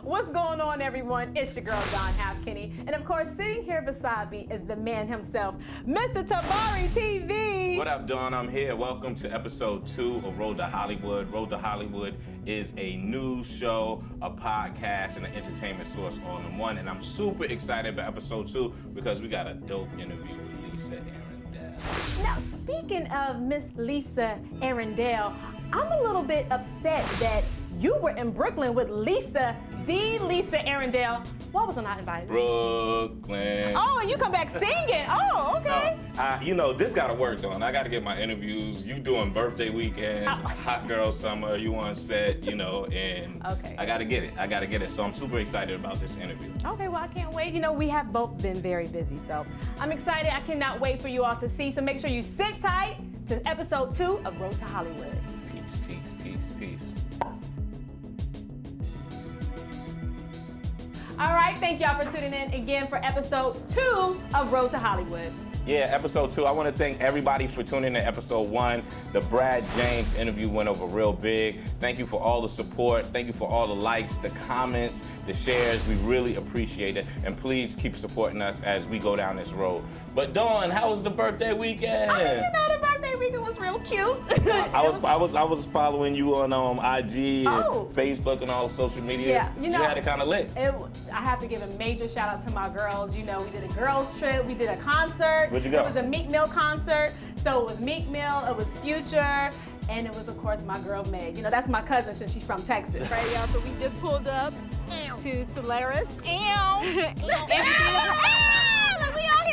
What's going on, everyone? It's your girl, Dawn Halfkenny. And of course, sitting here beside me is the man himself, Mr. TABARI TV. What up, Dawn? I'm here. Welcome to episode 2 of Road to Hollywood. Road to Hollywood is a news show, a podcast, and an entertainment source all in one. And I'm super excited about episode 2 because we got a dope interview with Lisa Arrindell. Now, speaking of Miss Lisa Arrindell, I'm a little bit upset that you were in Brooklyn with Lisa, the Lisa Arrindell. Why was I not invited? Brooklyn. Oh, and you come back singing. Oh, okay. No, this gotta work, Dawn. I gotta get my interviews. You doing birthday weekends, hot girl summer, you on set, and Okay. I gotta get it. So I'm super excited about this interview. Okay, well, I can't wait. We have both been very busy, so I'm excited. I cannot wait for you all to see. So make sure you sit tight to episode 2 of Road to Hollywood. Peace, peace, peace, peace. All right, thank y'all for tuning in again for episode 2 of Road to Hollywood. Yeah, episode 2. I want to thank everybody for tuning in to episode 1. The Brad James interview went over real big. Thank you for all the support. Thank you for all the likes, the comments, the shares. We really appreciate it. And please keep supporting us as we go down this road. But Dawn, how was the birthday weekend? The birthday weekend was real cute. I was following you on IG and Facebook and all social media. Yeah, you had it kind of lit. I have to give a major shout out to my girls. We did a girls trip. We did a concert. Where'd you go? It was a Meek Mill concert. So it was Meek Mill, it was Future, and it was, of course, my girl Meg. That's my cousin since she's from Texas. Right, y'all, so we just pulled up to Solaris. Look, we all here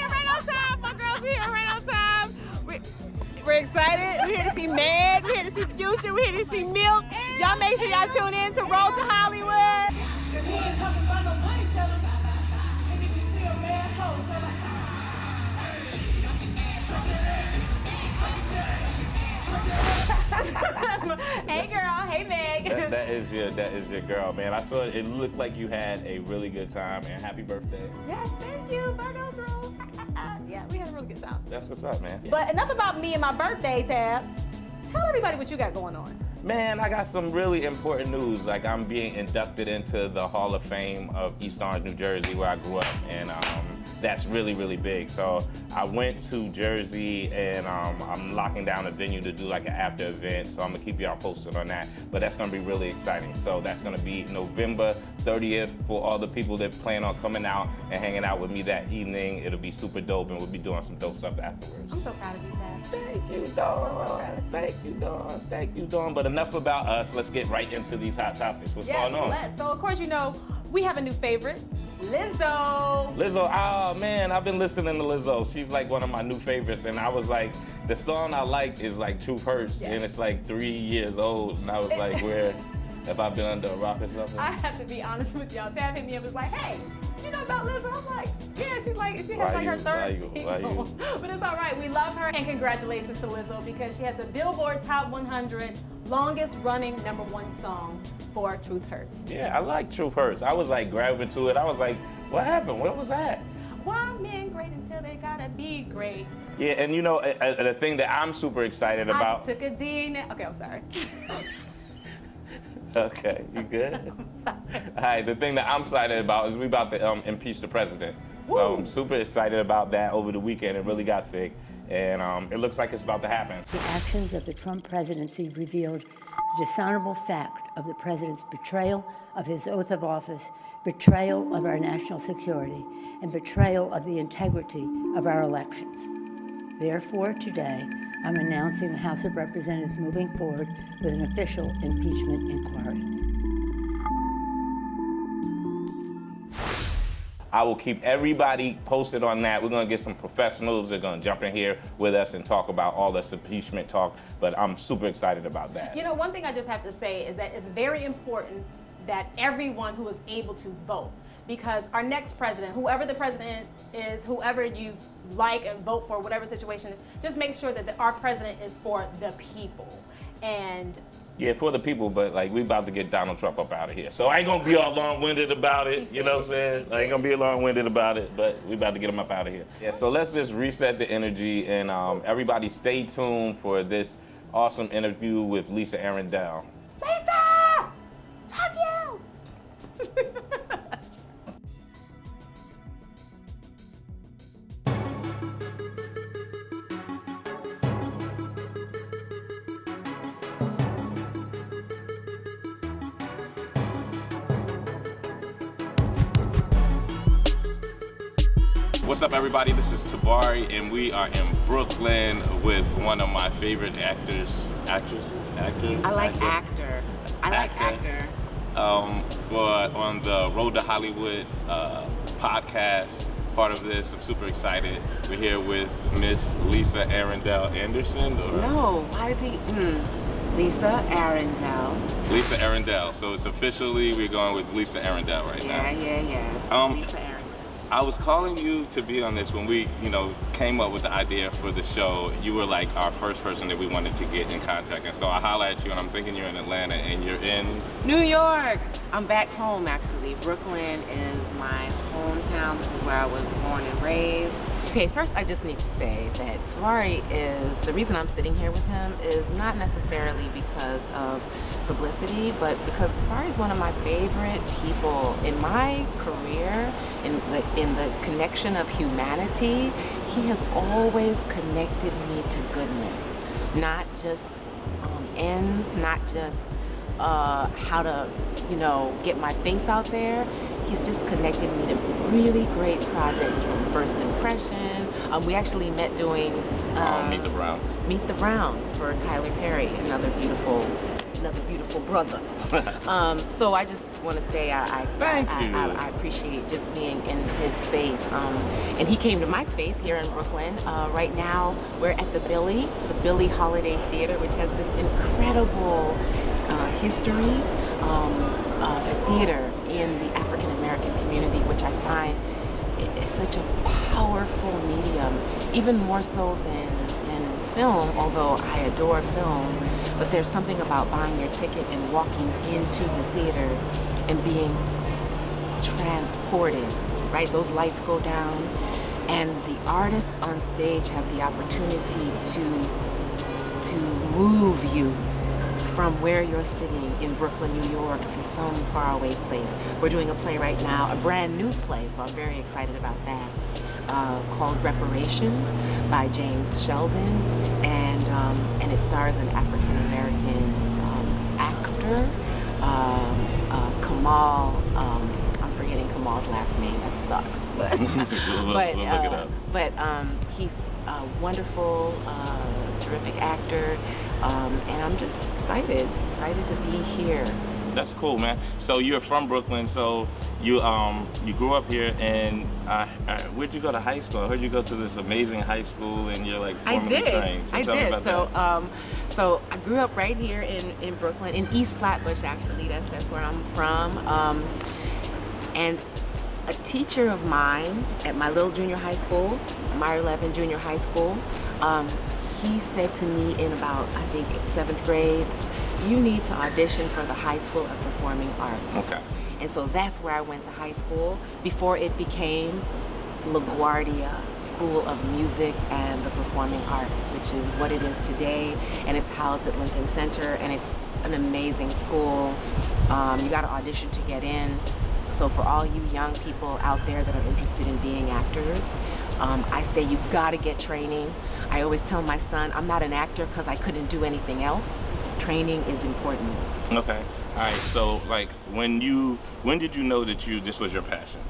right on time. My girls are here right on time. We're excited. We're here to see Meg. We're here to see Future. We're here to see Milk. Y'all make sure y'all tune in to Road to Hollywood. If he ain't talking about no money, tell him. And if you see a man, hoe, tell him. Hey girl, hey Meg. That is your girl, man. I saw it looked like you had a really good time, and happy birthday. Yes, thank you. Virgo's roll. Yeah, we had a really good time. That's what's up, man. But enough about me and my birthday, Tab. Tell everybody what you got going on. Man, I got some really important news. Like, I'm being inducted into the Hall of Fame of East Orange, New Jersey, where I grew up, and that's really, really big. So I went to Jersey, and I'm locking down a venue to do like an after event, so I'm gonna keep y'all posted on that. But that's gonna be really exciting. So that's gonna be November 30th for all the people that plan on coming out and hanging out with me that evening. It'll be super dope, and we'll be doing some dope stuff afterwards. I'm so proud of you, Tab. Thank you, Dawn. Thank you, Dawn. Thank you, Dawn. But enough about us. Let's get right into these hot topics. What's going on? Let's. So, of course, we have a new favorite, Lizzo. Lizzo, oh man, I've been listening to Lizzo. She's like one of my new favorites. And I was like, the song I like is like Truth Hurts. Yes. And it's like 3 years old. And I was like, where have I been under a rock or something? I have to be honest with y'all. Tab hit me and was like, hey, you know about Lizzo? I'm like, yeah, she has like her third single. But it's all right. We love her. And congratulations to Lizzo because she has the Billboard Top 100 longest running #1 song for Truth Hurts. Yeah, I like Truth Hurts. I was like grabbing to it. I was like, what happened? What was that? Why men great until they gotta be great? Yeah, and the thing that I'm super excited about. I took a D. Okay, I'm sorry. Okay, you good? I'm sorry. All right, the thing that I'm excited about is we about to impeach the president. Woo. So I'm super excited about that over the weekend. It really got thick, and it looks like it's about to happen. The actions of the Trump presidency revealed the dishonorable fact of the president's betrayal of his oath of office, betrayal of our national security, and betrayal of the integrity of our elections. Therefore, today, I'm announcing the House of Representatives moving forward with an official impeachment inquiry. I will keep everybody posted on that. We're going to get some professionals. They're going to jump in here with us and talk about all this impeachment talk, but I'm super excited about that. One thing I just have to say is that it's very important that everyone who is able to vote, because our next president, whoever the president is, whoever you like and vote for, whatever situation is, just make sure that our president is for the people. And yeah, for the people, but like we about to get Donald Trump up out of here. So I ain't gonna be all long-winded about it, you know what I'm saying? I ain't gonna be long-winded about it, but we about to get him up out of here. Yeah, so let's just reset the energy and everybody stay tuned for this awesome interview with Lisa Arrindell. Lisa! Love you! What's up, everybody? This is Tabari, and we are in Brooklyn with one of my favorite actors. I like actor. On the Road to Hollywood podcast, part of this. I'm super excited. We're here with Miss Lisa Arrindell Anderson. No, why is he? Lisa Arrindell. Lisa Arrindell. So it's officially, we're going with Lisa Arrindell right now. Yes. Lisa Arrindell. I was calling you to be on this when we, came up with the idea for the show. You were like our first person that we wanted to get in contact. And so I hollered at you, and I'm thinking you're in Atlanta, and you're in New York. I'm back home, actually. Brooklyn is my hometown. This is where I was born and raised. Okay, first I just need to say that Tabari is, the reason I'm sitting here with him is not necessarily because of publicity, but because Tabari is one of my favorite people in my career, in the connection of humanity. He has always connected me to goodness, not just ends, not just how to, get my face out there. He's just connected me to really great projects from First Impression. We actually met doing Meet the Browns. Meet the Browns for Tyler Perry, another beautiful brother. So I just want to say I appreciate just being in his space. And he came to my space here in Brooklyn. Right now we're at the Billy Holiday Theater, which has this incredible history of theater in the African American community, which I find is such a powerful medium, even more so than film, although I adore film. But there's something about buying your ticket and walking into the theater and being transported, right? Those lights go down, and the artists on stage have the opportunity to move you from where you're sitting in Brooklyn, New York, to some faraway place. We're doing a play right now, a brand new play, so I'm very excited about that, called Reparations by James Sheldon, and it stars an African American actor, Kamal. I'm forgetting Kamal's last name. That sucks, but we'll look it up. But he's a wonderful, terrific actor, and I'm just excited to be here. That's cool, man. So you're from Brooklyn, so you grew up here, and where'd you go to high school? I heard you go to this amazing high school, and you're like formally trained. So tell me about that. So I grew up right here in Brooklyn, in East Flatbush, actually. That's where I'm from. And a teacher of mine at my little junior high school, Meyer Levin Junior High School, he said to me in about, I think, 7th grade, you need to audition for the High School of Performing Arts. Okay. And so that's where I went to high school before it became LaGuardia School of Music and the Performing Arts, which is what it is today. And it's housed at Lincoln Center, and it's an amazing school. You got to audition to get in. So for all you young people out there that are interested in being actors, I say you gotta get training. I always tell my son, I'm not an actor because I couldn't do anything else. Training is important. Okay. All right. So, like, when did you know that this was your passion?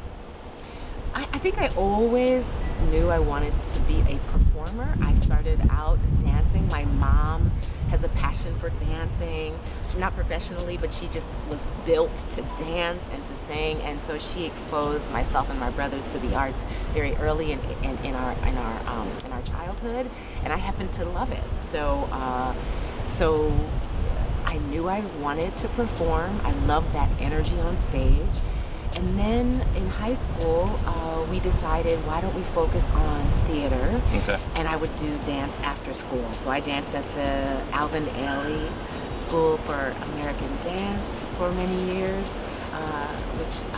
I think I always knew I wanted to be a performer. I started out dancing. My mom has a passion for dancing. She's not professionally, but she just was built to dance and to sing, and so she exposed myself and my brothers to the arts very early in our childhood, and I happened to love it. So I knew I wanted to perform. I loved that energy on stage. And then in high school, we decided, why don't we focus on theater? Okay. And I would do dance after school. So I danced at the Alvin Ailey School for American Dance for many years.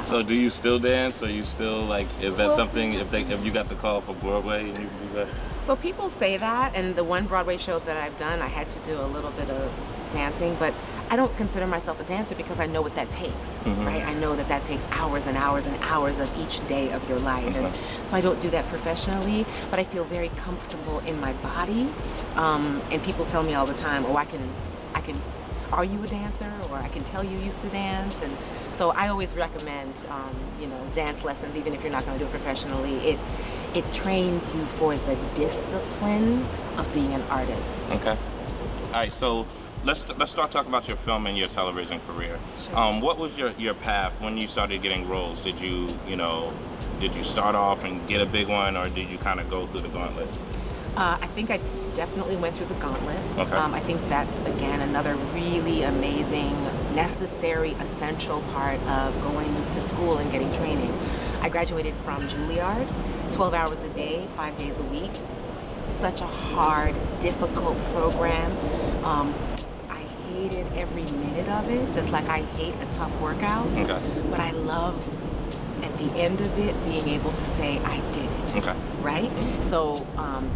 So do you still dance? Or you still is that something, if you got the call for Broadway and you can do that? So people say that, and the one Broadway show that I've done, I had to do a little bit of dancing, but I don't consider myself a dancer because I know what that takes, right? I know that takes hours and hours and hours of each day of your life. And so I don't do that professionally, but I feel very comfortable in my body. And people tell me all the time, oh, I can, are you a dancer? Or I can tell you used to dance. And so I always recommend, dance lessons, even if you're not going to do it professionally. it trains you for the discipline of being an artist. Okay. All right, so let's start talking about your film and your television career. Sure. What was your path when you started getting roles? Did you start off and get a big one, or did you kind of go through the gauntlet? I think I definitely went through the gauntlet. Okay. I think that's, again, another really amazing, necessary, essential part of going to school and getting training. I graduated from Juilliard, 12 hours a day, 5 days a week. It's such a hard, difficult program. I hated every minute of it, just like I hate a tough workout. Okay. But I love, at the end of it, being able to say, I did it. Okay. Right? So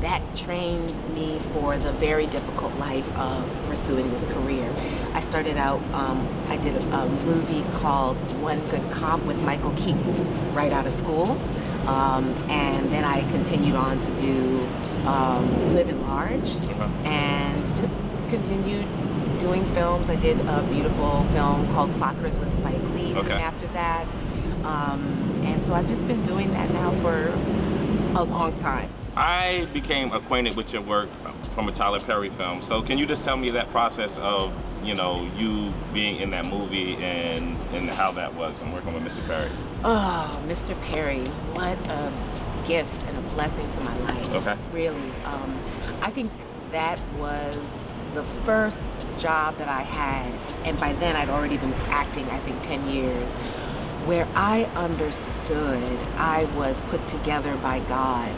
that trained me for the very difficult life of pursuing this career. I started out, I did a movie called One Good Cop with Michael Keaton right out of school. And then I continued on to do Live at Large, and just continued doing films. I did a beautiful film called Clockers with Spike Lee soon after that. And so I've just been doing that now for a long time. I became acquainted with your work from a Tyler Perry film. So can you just tell me that process of, you being in that movie and how that was and working with Mr. Perry? Oh, Mr. Perry, what a gift and a blessing to my life. Okay. Really. I think that was the first job that I had, and by then I'd already been acting, I think, 10 years, where I understood I was put together by God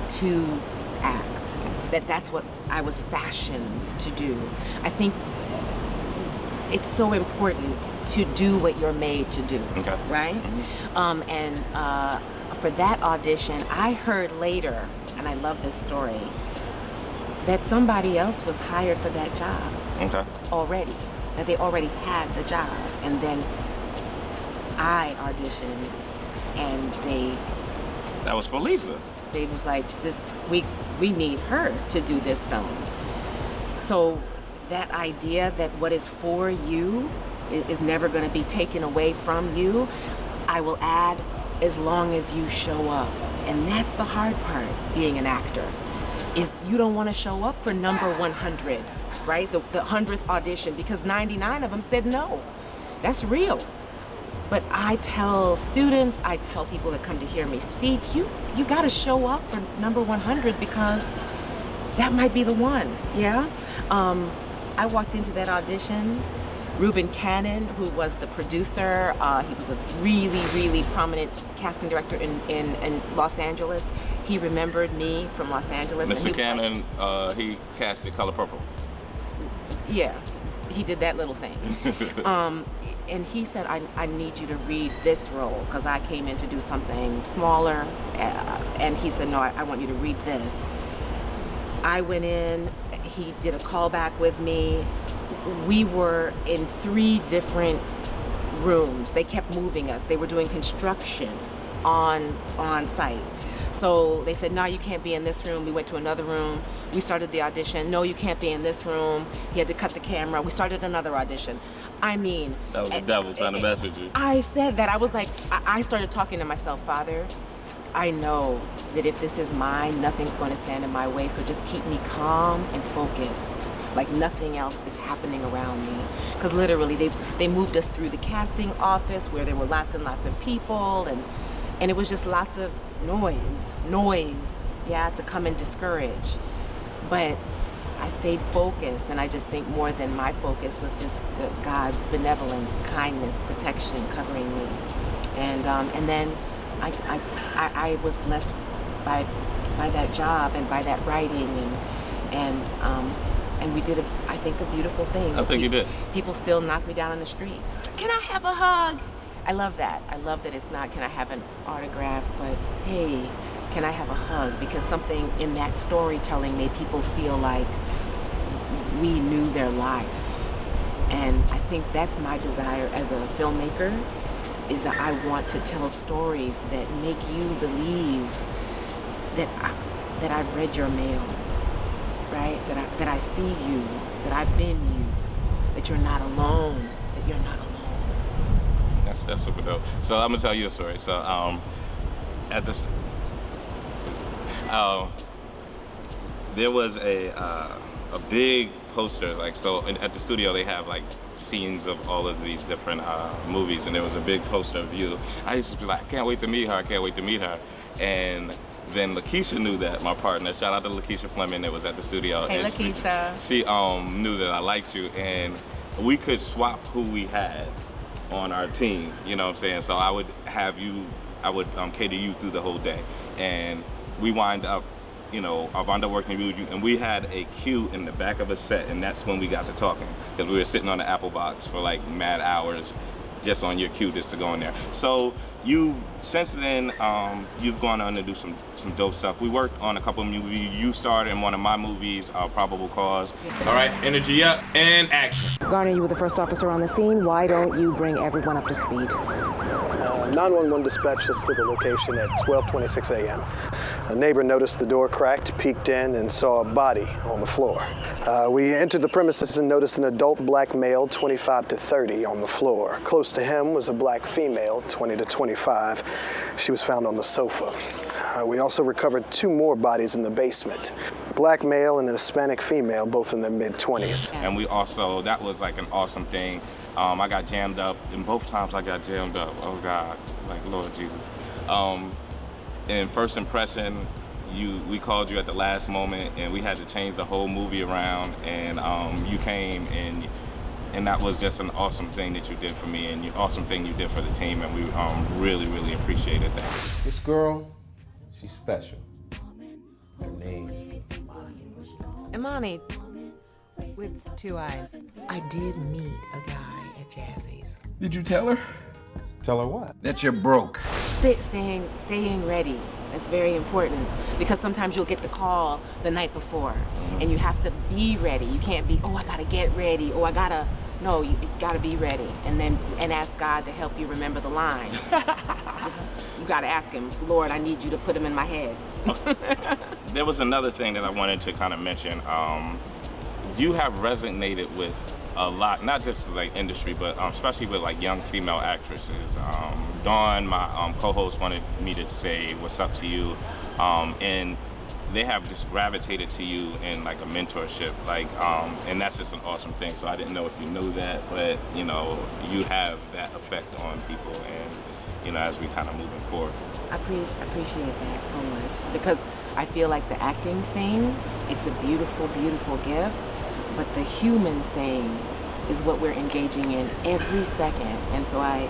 to act, that's what I was fashioned to do. I think it's so important to do what you're made to do, right? Mm-hmm. And for that audition, I heard later, and I love this story, that somebody else was hired for that job already, that they already had the job, and then I auditioned, and that was for Lisa. They was like, we need her to do this film. So that idea that what is for you is never going to be taken away from you, I will add as long as you show up. And that's the hard part, being an actor, is you don't want to show up for number 100, right? The 100th audition, because 99 of them said no. That's real. But I tell students, I tell people that come to hear me speak, you got to show up for number 100 because that might be the one, yeah? I walked into that audition. Reuben Cannon, who was the producer, he was a really, really prominent casting director in Los Angeles. He remembered me from Los Angeles. Mr. Cannon, he casted Color Purple. Yeah, he did that little thing. And he said, I need you to read this role because I came in to do something smaller. And he said, no, I want you to read this. I went in, he did a callback with me. We were in 3 different rooms. They kept moving us. They were doing construction on site. So they said, no, you can't be in this room. We went to another room. We started the audition. No, you can't be in this room. He had to cut the camera. We started another audition. I mean... That was the devil trying to message you. I said that. I was like, I started talking to myself, Father, I know that if this is mine, nothing's going to stand in my way. So just keep me calm and focused, like nothing else is happening around me. Because literally, they moved us through the casting office where there were lots and lots of people, and it was just lots of noise, yeah, to come and discourage. But I stayed focused, and I just think more than my focus was just God's benevolence, kindness, protection, covering me. And then I was blessed by that job and by that writing, and we did I think a beautiful thing. I think you did. People still knock me down on the street. Can I have a hug? I love that. I love that it's not, can I have an autograph, but hey, can I have a hug? Because something in that storytelling made people feel like we knew their life. And I think that's my desire as a filmmaker, is that I want to tell stories that make you believe that I've read your mail, right? That I see you, that I've been you, that you're not alone, that you're not alone. That's super dope. So I'm gonna tell you a story. So at this, There was a big poster, like, so at the studio they have like scenes of all of these different movies, and there was a big poster of you. I used to be like, I can't wait to meet her, I can't wait to meet her. And then Lakeisha knew that, my partner, shout out to Lakeisha Fleming that was at the studio. Hey, and Lakeisha. She knew that I liked you, and we could swap who we had on our team, you know what I'm saying? So I would have you, I would cater you through the whole day. And we wind up, you know, I wound up working with you, and we had a cue in the back of a set, and that's when we got to talking, because we were sitting on the Apple box for like mad hours just on your cue just to go in there. So you, since then, you've gone on to do some dope stuff. We worked on a couple of movies. You starred in one of my movies, Probable Cause. All right, energy up and action. Garner, you were the first officer on the scene. Why don't you bring everyone up to speed? 911 dispatched us to the location at 12:26 a.m. A neighbor noticed the door cracked, peeked in, and saw a body on the floor. We entered the premises and noticed an adult black male, 25 to 30, on the floor. Close to him was a black female, 20 to 25. She was found on the sofa. We also recovered 2 more bodies in the basement. Black male and a Hispanic female, both in their mid-20s. And we also, that was like an awesome thing. I got jammed up, and both times I got jammed up. Oh God, like Lord Jesus. In First Impression, we called you at the last moment, and we had to change the whole movie around, and you came, and that was just an awesome thing that you did for me, and an awesome thing you did for the team, and we really, really appreciated that. This girl, she's special. Her name's Imani, with 2 eyes. I did meet a guy at Jazzy's. Did you tell her? Tell her what? That you're broke. Staying ready. That's very important, because sometimes you'll get the call the night before, and you have to be ready. You can't be, oh, I gotta get ready, or no, you gotta be ready, and ask God to help you remember the lines. You gotta ask him, Lord, I need you to put them in my head. There was another thing that I wanted to kind of mention. You have resonated with a lot, not just like industry, but especially with like young female actresses. Dawn, my co-host, wanted me to say what's up to you, and they have just gravitated to you in like a mentorship, like, and that's just an awesome thing. So I didn't know if you knew that, but you know, you have that effect on people, and you know, as we kind of moving forward. I appreciate that so much, because I feel like the acting thing, it's a beautiful, beautiful gift, but the human thing is what we're engaging in every second, and so I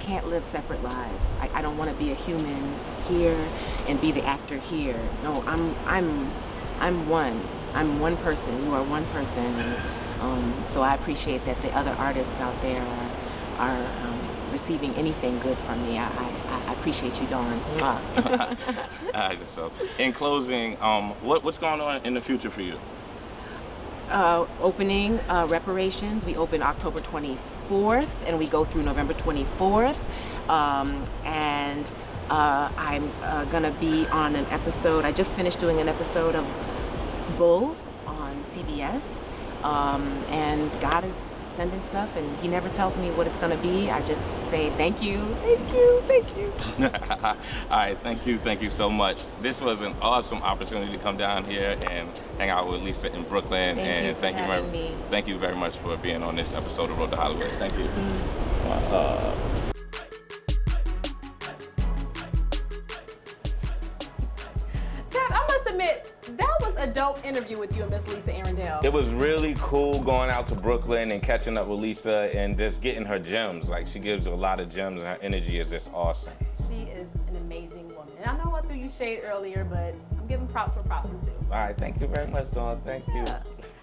can't live separate lives. I don't want to be a human here and be the actor here. No, I'm one. I'm one person. You are one person, and so I appreciate that the other artists out there are receiving anything good from me. I appreciate you, Dawn. All right, so in closing, what's going on in the future for you? Opening Reparations. We open October 24th, and we go through November 24th. And I'm gonna be on an episode. I just finished doing an episode of Bull on CBS, and God is sending stuff, and he never tells me what it's gonna be. I just say thank you, thank you, thank you. All right, thank you so much. This was an awesome opportunity to come down here and hang out with Lisa in Brooklyn. Thank you very much for being on this episode of Road to Hollywood. Thank you. I must admit, that was a dope interview with you and Miss Lisa Arrindell. It was really cool going out to Brooklyn and catching up with Lisa and just getting her gems. Like, she gives a lot of gems, and her energy is just awesome. She is an amazing woman. And I know I threw you shade earlier, but I'm giving props where props is due. All right, thank you very much, Dawn. Thank you.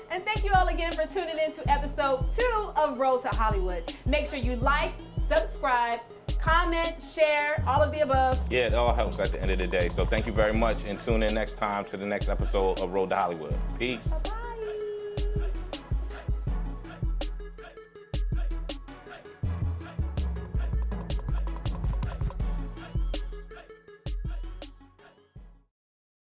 And thank you all again for tuning in to episode 2 of Road to Hollywood. Make sure you like, subscribe, comment, share, all of the above. Yeah, it all helps at the end of the day. So thank you very much, and tune in next time to the next episode of Road to Hollywood. Peace. Bye-bye.